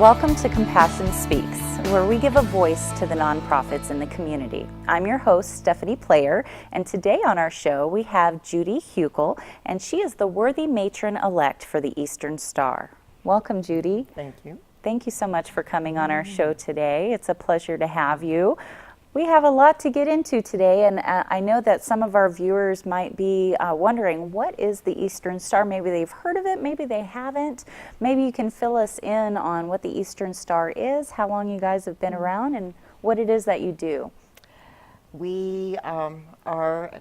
Welcome to Compassion Speaks, where we give a voice to the nonprofits in the community. I'm your host, Stephanie Player, and today on our show we have Judy Huckel, and she is the worthy matron-elect for the Eastern Star. Welcome, Judy. Thank you. Thank you so much for coming on our show today. It's a pleasure to have you. We have a lot to get into today, and I know that some of our viewers might be wondering, what is the Eastern Star? Maybe they've heard of it, maybe they haven't. Maybe you can fill us in on what the Eastern Star is, how long you guys have been around, and what it is that you do. We are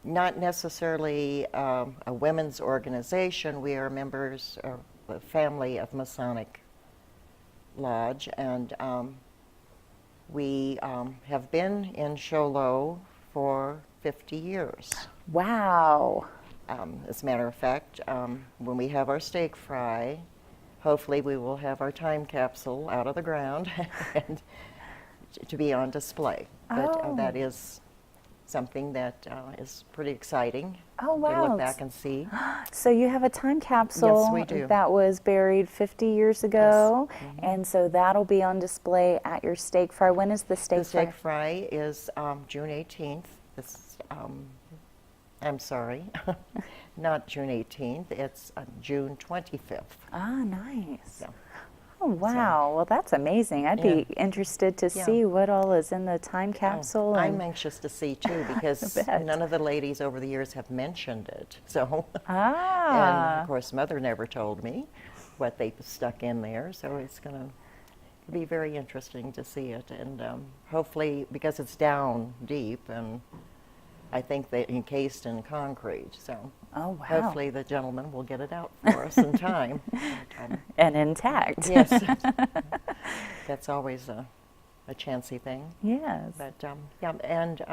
not necessarily a women's organization. We are members of a family of Masonic Lodge, and we have been in Show Low for 50 years. Wow. As a matter of fact, when we have our steak fry, hopefully we will have our time capsule out of the ground and to be on display. But that is something that is pretty exciting. Oh, wow. To look back and see. So you have a time capsule Yes, we do. that was buried 50 years ago, and so that'll be on display at your steak fry. When is the steak The fry? steak fry is June 18th. This, I'm sorry, not June 18th. It's June 25th. Ah, nice. Yeah. Oh, wow. Well, that's amazing. I'd be interested to see what all is in the time capsule. I'm anxious to see too, because bet. none of the ladies over the years have mentioned it. So, Ah. and of course, Mother never told me what they stuck in there. So it's going to be very interesting to see it, and hopefully, because it's down deep, and I think they encased in concrete. So, Oh, wow. hopefully, the gentleman will get it out for us in time. And intact. Yes, that's always a chancy thing. Yes. But yeah, and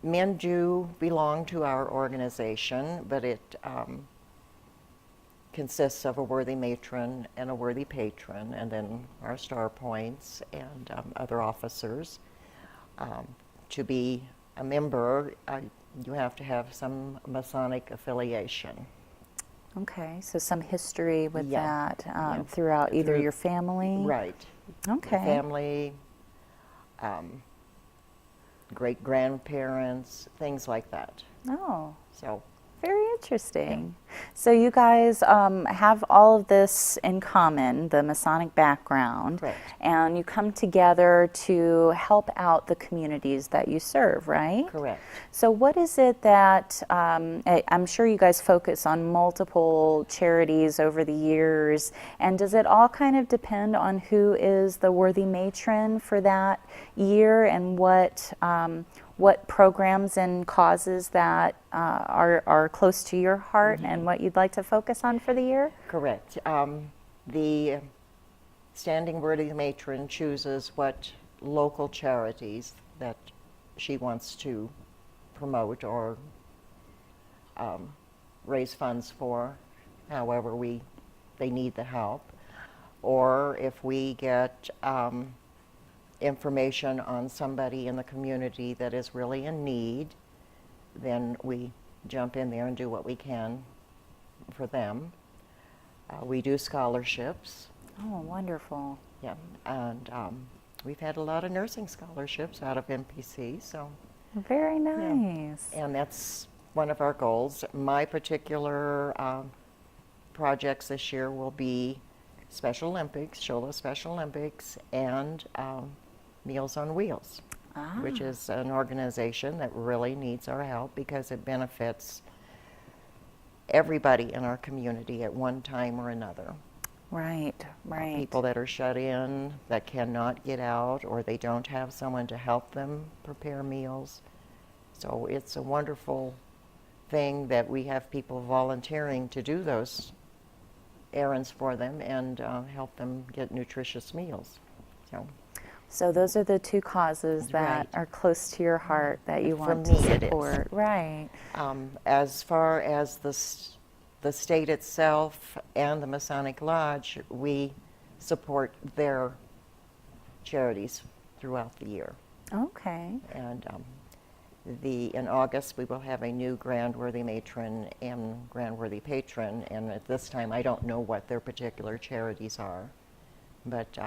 men do belong to our organization, but it consists of a worthy matron and a worthy patron, and then our star points and other officers. To be a member, you have to have some Masonic affiliation. Okay, so some history with Yeah. that throughout either your family? Right. Okay. Your family, great-grandparents, things like that. Oh, So, very interesting. So you guys have all of this in common, the Masonic background, Correct. and you come together to help out the communities that you serve, right? correct. So what is it that, I'm sure you guys focus on multiple charities over the years, and does it all kind of depend on who is the worthy matron for that year, and what programs and causes that are close to your heart and what you'd like to focus on for the year? Correct. The standing worthy matron chooses what local charities that she wants to promote or raise funds for, however they need the help. Or if we get information on somebody in the community that is really in need, then we jump in there and do what we can for them. We do scholarships. Oh, wonderful. Yeah, and we've had a lot of nursing scholarships out of MPC, so. Very nice. And that's one of our goals. My particular projects this year will be Special Olympics, Shola Special Olympics, and Meals on Wheels, which is an organization that really needs our help because it benefits everybody in our community at one time or another. Right, right. People that are shut in, that cannot get out, or they don't have someone to help them prepare meals. So it's a wonderful thing that we have people volunteering to do those errands for them and help them get nutritious meals. So those are the two causes that Right. are close to your heart that you For want me, to it is. support. Right. As far as the state itself and the Masonic Lodge, we support their charities throughout the year. Okay. And In August, we will have a new Grand Worthy Matron and Grand Worthy Patron, and at this time, I don't know what their particular charities are, but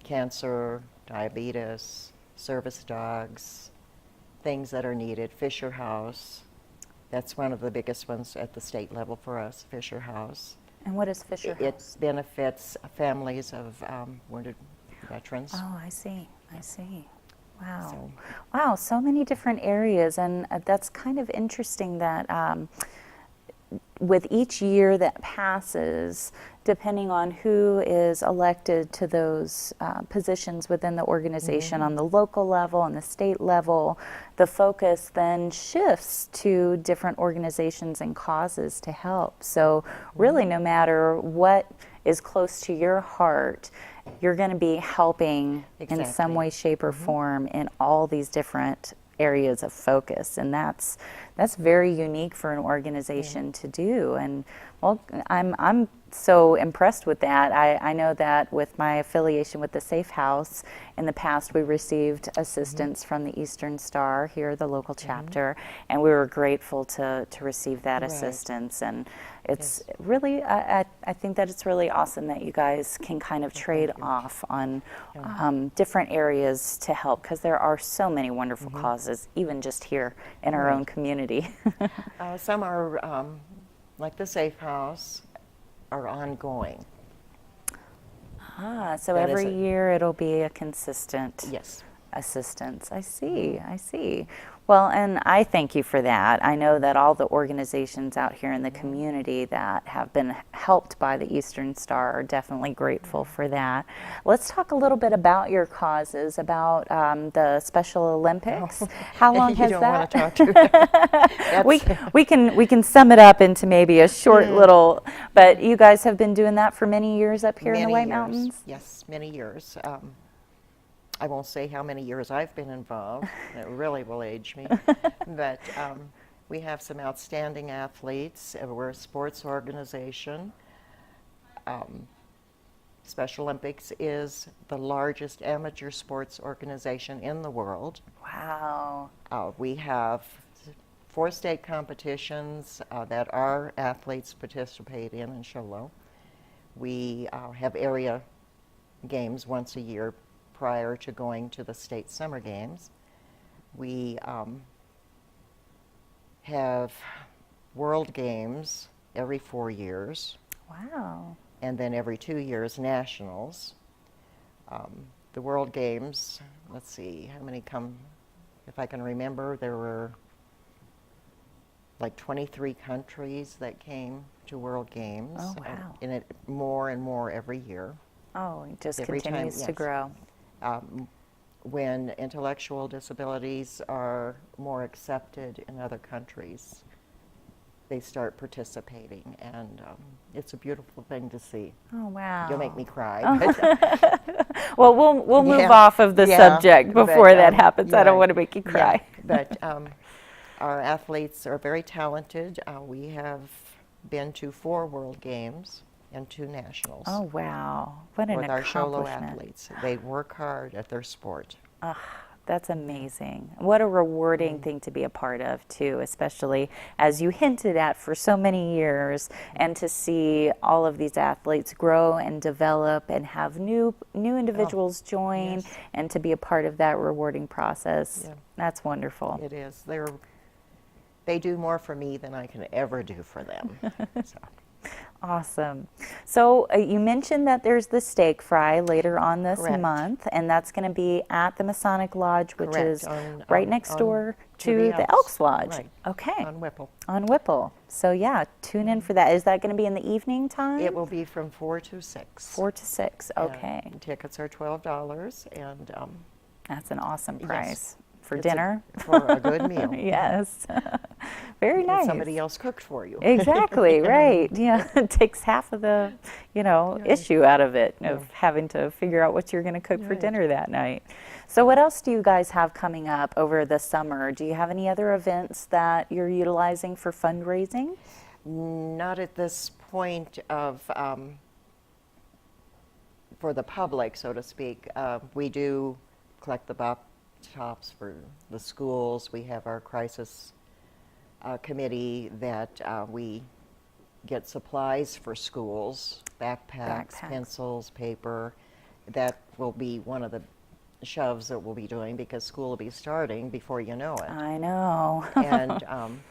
cancer, diabetes, service dogs, things that are needed, Fisher House. That's one of the biggest ones at the state level for us, Fisher House. And what is Fisher It House? benefits families of wounded veterans. Oh, I see. I see. Wow. So- Wow, so many different areas. And that's kind of interesting that with each year that passes, depending on who is elected to those positions within the organization on the local level and the state level, the focus then shifts to different organizations and causes to help. So really, no matter what is close to your heart, you're going to be helping in some Exactly. way, shape, or form in all these different areas of focus, and that's very unique for an organization to do. And well, I'm so impressed with that. I know that with my affiliation with the Safe House, in the past we received assistance from the Eastern Star here, the local chapter, and we were grateful to receive that Right. assistance. And it's really, I think that it's really awesome that you guys can kind of trade off on different areas to help, because there are so many wonderful causes, even just here in our own community. Some are, like the Safe House, are ongoing. So That is every it. year it'll be a consistent Yes. assistance. I see, I see. Well, and I thank you for that. I know that all the organizations out here in the community that have been helped by the Eastern Star are definitely grateful for that. Let's talk a little bit about your causes, about the Special Olympics. How long You has don't that? want to talk to that. we can sum it up into maybe a short little, but you guys have been doing that for many years up here in the Many White years. Mountains? Yes, many years. I won't say how many years I've been involved. It really will age me. But we have some outstanding athletes. We're a sports organization. Special Olympics is the largest amateur sports organization in the world. Wow. We have 4 state competitions that our athletes participate in Show Low. We have area games once a year prior to going to the state summer games. We have World Games every 4 years, Wow. and then every 2 years nationals. The World Games, let's see, how many come, if I can remember, there were like 23 countries that came to World Games. Oh, wow. And it more and more every year. Oh, it just Every time, continues to yes. grow. When intellectual disabilities are more accepted in other countries, they start participating, and it's a beautiful thing to see. Oh, wow. You'll make me cry. Well, we'll move Yeah, off of the yeah, subject but, before that happens. I don't yeah, want to make you cry. yeah, but our athletes are very talented. We have been to 4 World Games and 2 nationals Oh, wow. What an with our Show Low accomplishment. athletes. They work hard at their sport. That's amazing. What a rewarding thing to be a part of, too, especially as you hinted at for so many years, and to see all of these athletes grow and develop and have new individuals join, yes. and to be a part of that rewarding process. Yeah. That's wonderful. It is. They do more for me than I can ever do for them. So, Awesome. So you mentioned that there's the steak fry later on this Correct. month, and that's going to be at the Masonic Lodge, which Correct, is on- right on- next on door to to the the Elks. Elks Lodge. Right. Okay. on Whipple. On Whipple. So yeah, tune in for that. Is that going to be in the evening time? It will be from 4 to 6. 4 to 6. And Okay. tickets are $12, and That's an awesome yes, price for it's a- dinner. for a good meal. Yes. Very And nice. somebody else cooked for you. Exactly, right. Yeah, it takes half of the, Right. issue out of it, of Yeah. having to figure out what you're going to cook for Right. dinner that night. So what else do you guys have coming up over the summer? Do you have any other events that you're utilizing for fundraising? Not at this point of, for the public, so to speak. We do collect the tops for the schools. We have our crisis committee that we get supplies for schools, backpacks, pencils, paper. That will be one of the shoves that we'll be doing because school will be starting before you know it. I know. And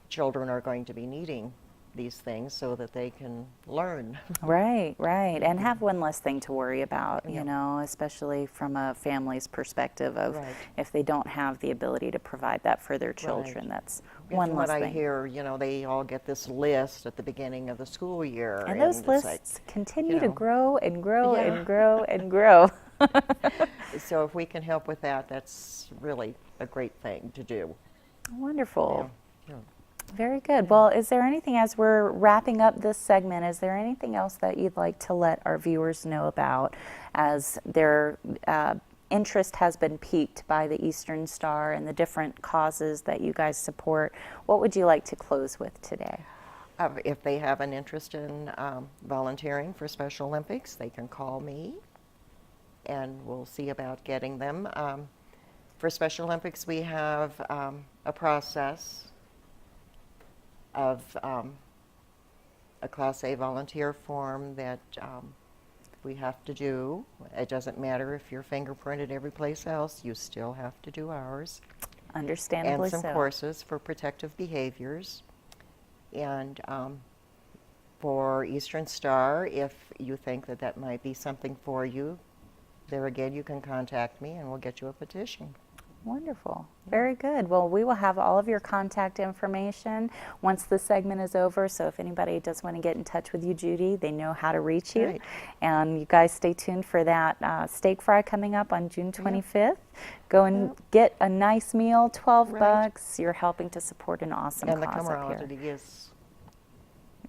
children are going to be needing these things so that they can learn. Right, right. And have one less thing to worry about, Yeah. you know, especially from a family's perspective of Right. if they don't have the ability to provide that for their children. Right. That's And one from less what thing. I hear, you know, they all get this list at the beginning of the school year. And those it's lists like, continue you to know. grow and grow Yeah. and grow and grow. So if we can help with that, that's really a great thing to do. Wonderful. Yeah. Very good. Well, is there anything, as we're wrapping up this segment, is there anything else that you'd like to let our viewers know about as their interest has been piqued by the Eastern Star and the different causes that you guys support? What would you like to close with today? If they have an interest in volunteering for Special Olympics, they can call me and we'll see about getting them. For Special Olympics, we have a process of a Class A volunteer form that we have to do. It doesn't matter if you're fingerprinted every place else, you still have to do ours. Understandably And some so. courses for protective behaviors. And for Eastern Star, if you think that that might be something for you, there again, you can contact me and we'll get you a petition. Wonderful. Very good. Well, we will have all of your contact information once the segment is over. So if anybody does want to get in touch with you, Judy, they know how to reach you. Right. And you guys stay tuned for that steak fry coming up on June 25th. Go and get a nice meal, 12 Right. bucks. You're helping to support an awesome And the cause up here. camaraderie is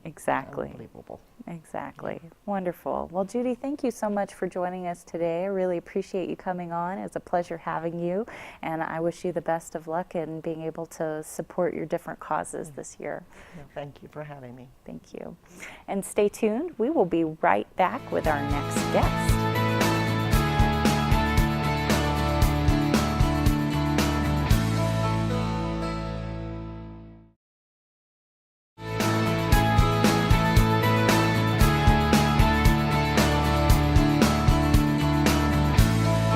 Exactly. unbelievable. Exactly. Wonderful. Well, Judy, thank you so much for joining us today. I really appreciate you coming on. It's a pleasure having you, and I wish you the best of luck in being able to support your different causes this year. Yeah, thank you for having me. Thank you. And stay tuned. We will be right back with our next guest.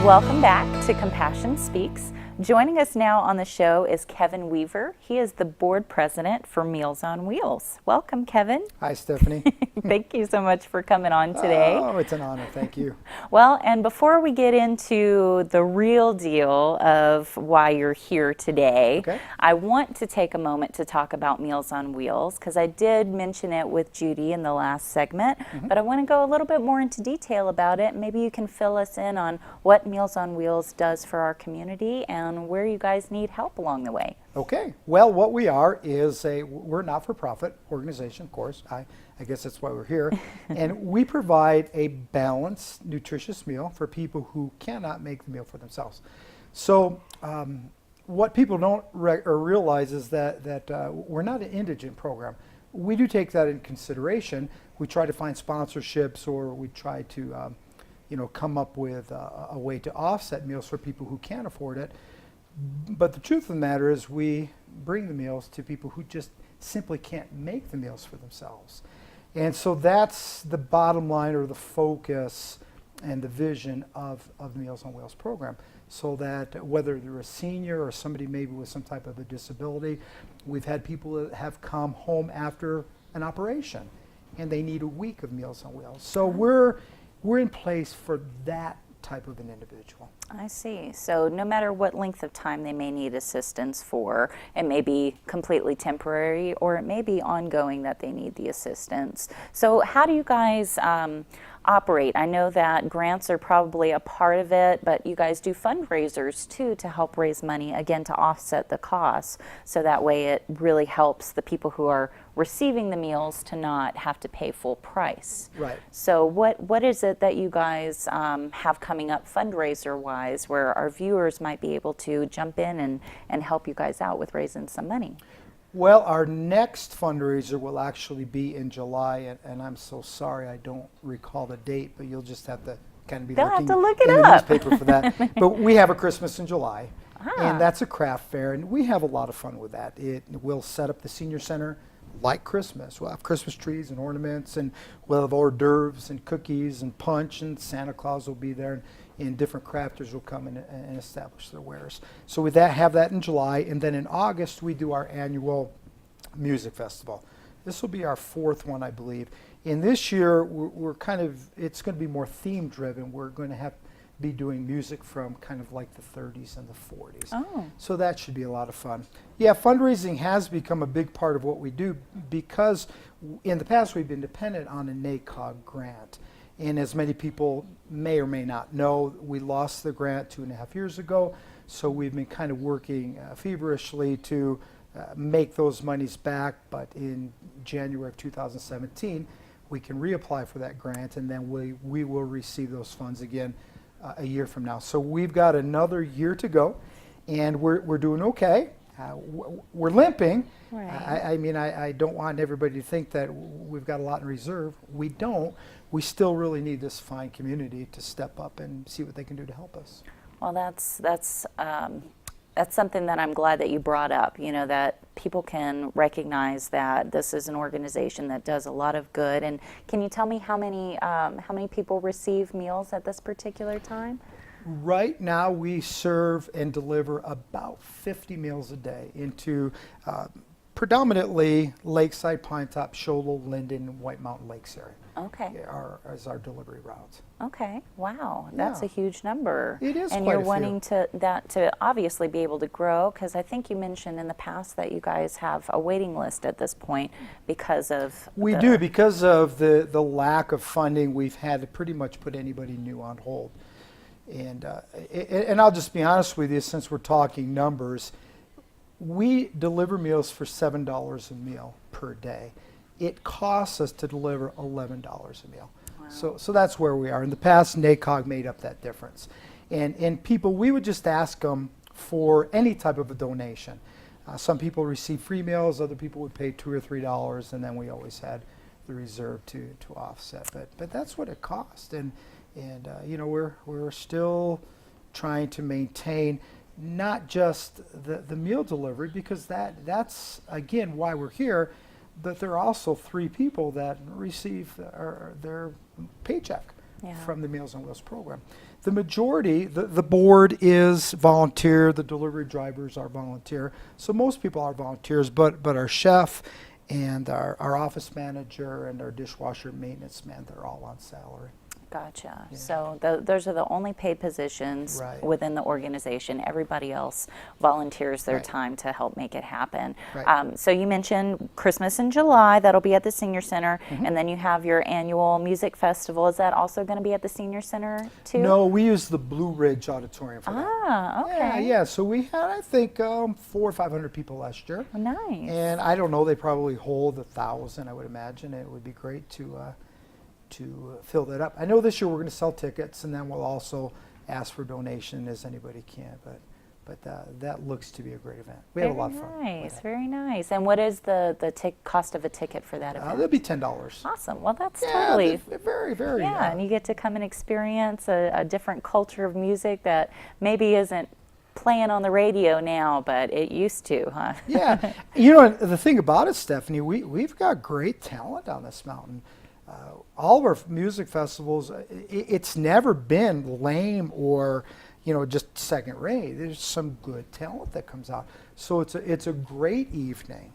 Welcome back to Compassion Speaks. Joining us now on the show is Kevin Weaver. He is the board president for Meals on Wheels. Welcome, Kevin. Hi, Stephanie. Thank you so much for coming on today. Oh, it's an honor. Thank you. Well, and before we get into the real deal of why you're here today, Okay. I want to take a moment to talk about Meals on Wheels because I did mention it with Judy in the last segment, but I want to go a little bit more into detail about it. Maybe you can fill us in on what Meals on Wheels does for our community and where you guys need help along the way. Okay. Well, what we are is we're a not-for-profit organization, of course. I guess that's why we're here. And we provide a balanced, nutritious meal for people who cannot make the meal for themselves. So what people don't realize is that we're not an indigent program. We do take that in consideration. We try to find sponsorships, or we try to come up with a way to offset meals for people who can't afford it. But the truth of the matter is we bring the meals to people who just simply can't make the meals for themselves. And so that's the bottom line, or the focus and the vision of the Meals on Wheels program. So that whether they're a senior or somebody maybe with some type of a disability, we've had people that have come home after an operation and they need a week of Meals on Wheels. So we're in place for that type of an individual. I see. So no matter what length of time they may need assistance for, it may be completely temporary or it may be ongoing that they need the assistance. So how do you guys operate? I know that grants are probably a part of it, but you guys do fundraisers too to help raise money, again, to offset the costs. So that way it really helps the people who are receiving the meals to not have to pay full price. Right. So what is it that you guys have coming up fundraiser-wise where our viewers might be able to jump in and help you guys out with raising some money? Well, our next fundraiser will actually be in July, and I'm so sorry I don't recall the date, but you'll just have to kind of be They'll have looking to look in it the up. newspaper for that. But we have a Christmas in July, Ah. and that's a craft fair, and we have a lot of fun with that. We'll set up the senior center like Christmas. We'll have Christmas trees and ornaments, and we'll have hors d'oeuvres and cookies and punch, and Santa Claus will be there, and different crafters will come and establish their wares. So we have that in July, and then in August we do our annual music festival. This will be our fourth one, I believe. And this year we're kind of, it's going to be more theme driven. We're going to be doing music from kind of like the 30s and the 40s. Oh. So that should be a lot of fun. Yeah, fundraising has become a big part of what we do because in the past we've been dependent on a NACOG grant. And as many people may or may not know, we lost the grant 2.5 years ago. So we've been kind of working feverishly to make those monies back. But in January of 2017, we can reapply for that grant, and then we will receive those funds again a year from now. So we've got another year to go, and we're doing okay. We're limping. Right. I mean, I don't want everybody to think that we've got a lot in reserve. We don't. We still really need this fine community to step up and see what they can do to help us. Well, that's something that I'm glad that you brought up, you know, that people can recognize that this is an organization that does a lot of good. And can you tell me how many people receive meals at this particular time? Right now, we serve and deliver about 50 meals a day into predominantly Lakeside, Pinetop, Shoal, Linden, White Mountain Lakes area. Okay. As our delivery routes. Okay. Wow, that's Yeah. a huge number. It is and quite you're a few. wanting to obviously be able to grow, because I think you mentioned in the past that you guys have a waiting list at this point because of We do, because of the lack of funding. We've had to pretty much put anybody new on hold. And I'll just be honest with you, since we're talking numbers, we deliver meals for $7 a meal per day. It costs us to deliver $11 a meal. Wow. So that's where we are. In the past, NACOG made up that difference. And people, we would just ask them for any type of a donation. Some people receive free meals, other people would pay $2 or $3, and then we always had the reserve to offset. But that's what it cost. And you know, we're still trying to maintain not just the meal delivery, because that's again why we're here, but there are also 3 people that receive their paycheck Yeah. from the Meals on Wheels program. The majority, the board is volunteer, the delivery drivers are volunteer, so most people are volunteers, but our chef and our office manager and our dishwasher maintenance man, they're all on salary. Gotcha. Yeah. So those are the only paid positions Right. within the organization. Everybody else volunteers their Right. time to help make it happen. Right. So you mentioned Christmas in July. That'll be at the Senior Center. Mm-hmm. And then you have your annual music festival. Is that also going to be at the Senior Center too? No, we use the Blue Ridge Auditorium for that. Ah, okay. Yeah. So we had, I think, 400 or 500 people last year. Oh, nice. And I don't know, they probably hold 1,000, I would imagine. It would be great to fill that up. I know this year we're going to sell tickets, and then we'll also ask for donation as anybody can. But that looks to be a great event. We have a lot of fun. Nice, very nice. And what is the cost of a ticket for that event? That'll be $10. Awesome. Well, that's Yeah, totally they're very, very. Yeah, and you get to come and experience a different culture of music that maybe isn't playing on the radio now, but it used to, huh? Yeah, you know, the thing about it, Stephanie, we've got great talent on this mountain. All of our music festivals, it's never been lame or, you know, just second rate. There's some good talent that comes out. So it's a great evening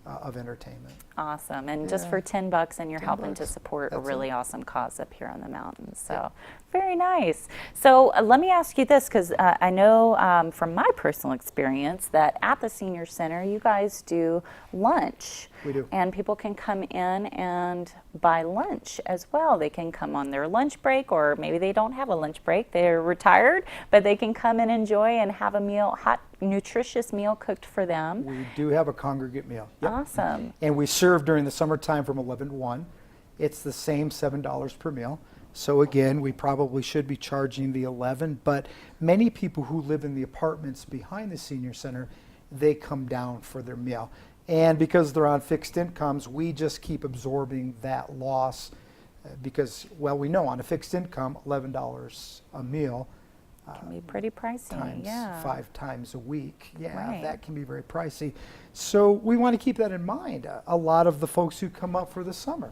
of entertainment. Awesome. And just Yeah. for $10 and you're helping to $10. support a That's really it. awesome cause up here on the mountains. So very nice. So let me ask you this, because I know from my personal experience that at the Senior Center you guys do lunch. We do. And people can come in and buy lunch as well. They can come on their lunch break, or maybe they don't have a lunch break, they're retired, but they can come and enjoy and have a meal, hot, nutritious meal cooked for them. We do have a congregate meal. Yep. Awesome. And we serve during the summertime from 11 to 1. It's the same $7 per meal. So again, we probably should be charging the 11, but many people who live in the apartments behind the Senior Center, they come down for their meal. And because they're on fixed incomes, we just keep absorbing that loss because, well, we know on a fixed income, $11 a meal Can be pretty pricey. times Yeah. 5 times a week. Yeah, Right. that can be very pricey. So we want to keep that in mind. A lot of the folks who come up for the summer,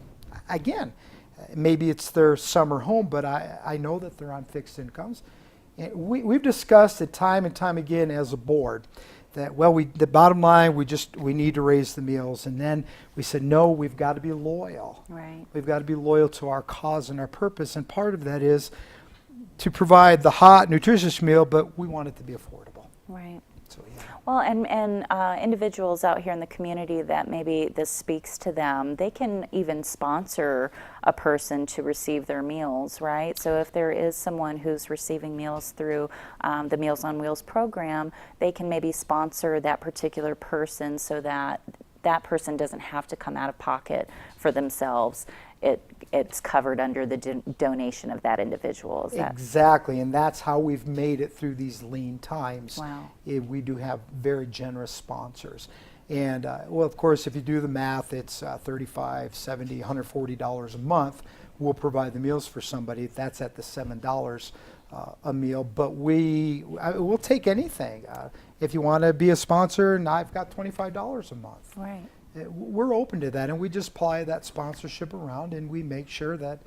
again, maybe it's their summer home, but I know that they're on fixed incomes. And we've discussed it time and time again as a board that, well, the bottom line, we need to raise the meals. And then we said, no, we've got to be loyal. Right. We've got to be loyal to our cause and our purpose. And part of that is to provide the hot, nutritious meal, but we want it to be affordable. Right. So, yeah. Well, and individuals out here in the community that maybe this speaks to them, they can even sponsor a person to receive their meals, right? So if there is someone who's receiving meals through the Meals on Wheels program, they can maybe sponsor that particular person so that that person doesn't have to come out of pocket for themselves. It's covered under the donation of that individual. Is that Exactly, and that's how we've made it through these lean times. Wow. We do have very generous sponsors. And, well, of course, if you do the math, it's $35, $70, $140 a month. We'll provide the meals for somebody. That's at the $7 a meal. But we'll take anything. If you want to be a sponsor, and I've got $25 a month. right? We're open to that, and we just apply that sponsorship around, and we make sure that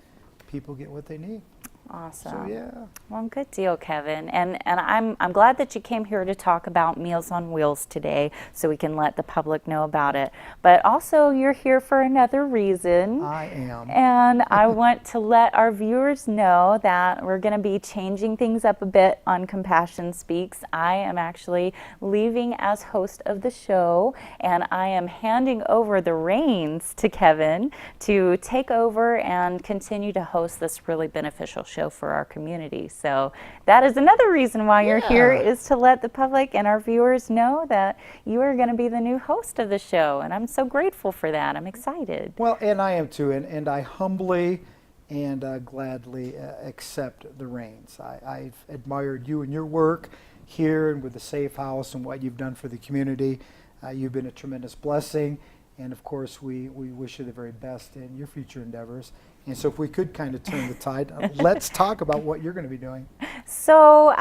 people get what they need. Awesome. So, yeah. Well, good deal, Kevin. And I'm glad that you came here to talk about Meals on Wheels today so we can let the public know about it. But also, you're here for another reason. I am. And I want to let our viewers know that we're going to be changing things up a bit on Compassion Speaks. I am actually leaving as host of the show, and I am handing over the reins to Kevin to take over and continue to host this really beneficial show for our community. So that is another reason why you're here, Yeah. is to let the public and our viewers know that you are going to be the new host of the show. And I'm so grateful for that. I'm excited. Well, and I am too, and I humbly and gladly accept the reins. I've admired you and your work here and with the Safe House and what you've done for the community. You've been a tremendous blessing, and of course we wish you the very best in your future endeavors. And so if we could kind of turn the tide, let's talk about what you're going to be doing. So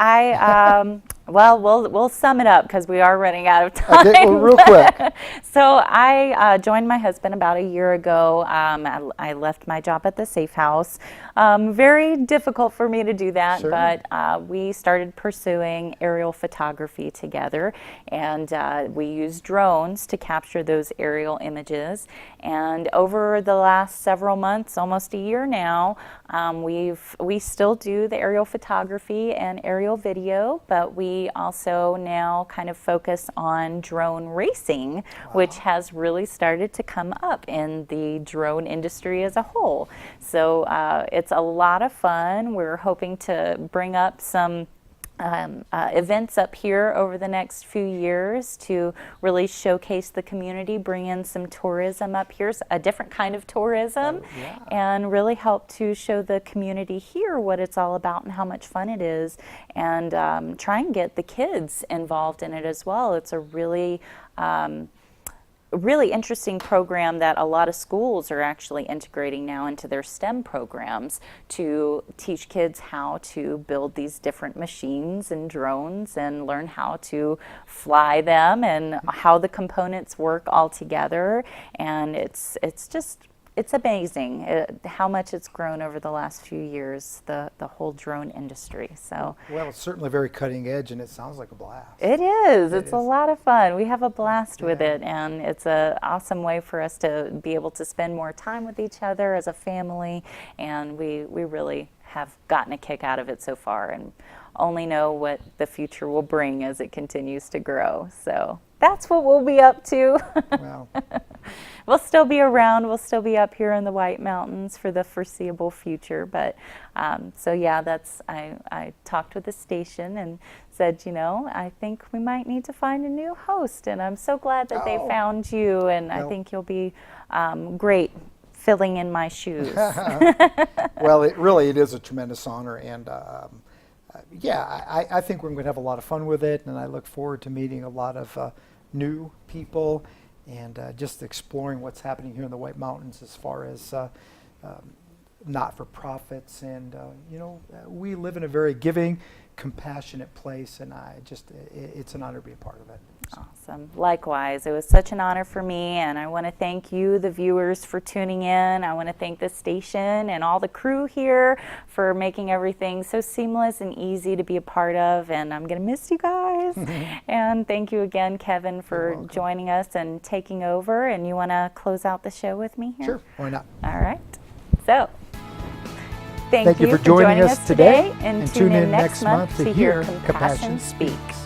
well, we'll sum it up because we are running out of time. Okay, well, real quick. So I joined my husband about a year ago. I left my job at the Safe House. Very difficult for me to do that, Sure. but we started pursuing aerial photography together, and we used drones to capture those aerial images. And over the last several months, almost a year now, we still do the aerial photography and aerial video, but we also now kind of focus on drone racing, which has really started to come up in the drone industry as a whole. So it's a lot of fun. We're hoping to bring up some events up here over the next few years to really showcase the community, bring in some tourism up here, a different kind of tourism, yeah. and really help to show the community here what it's all about and how much fun it is, and try and get the kids involved in it as well. It's a really interesting program that a lot of schools are actually integrating now into their STEM programs to teach kids how to build these different machines and drones and learn how to fly them and how the components work all together. And it's amazing how much it's grown over the last few years, the whole drone industry. So Well, it's certainly very cutting edge, and it sounds like a blast. it is. It's a is. lot of fun. We have a blast with Yeah. it, and it's an awesome way for us to be able to spend more time with each other as a family, and we really have gotten a kick out of it so far, and only know what the future will bring as it continues to grow. So that's what we'll be up to. Well, We'll still be around. We'll still be up here in the White Mountains for the foreseeable future. But so yeah, I talked with the station and said, I think we might need to find a new host. And I'm so glad that they Oh. found you. And I Well. think you'll be great filling in my shoes. well, it is a tremendous honor, and I think we're going to have a lot of fun with it, and I look forward to meeting a lot of new people and just exploring what's happening here in the White Mountains as far as not-for-profits, and we live in a very giving, compassionate place, and it's an honor to be a part of it. So. Awesome. Likewise, it was such an honor for me, and I want to thank you, the viewers, for tuning in. I want to thank the station and all the crew here for making everything so seamless and easy to be a part of, and I'm going to miss you guys. And thank you again, Kevin, for joining us and taking over. And you want to close out the show with me here? Sure, why not? All right. So, thank you you for joining us today, and tune in next month to hear Compassion Speaks.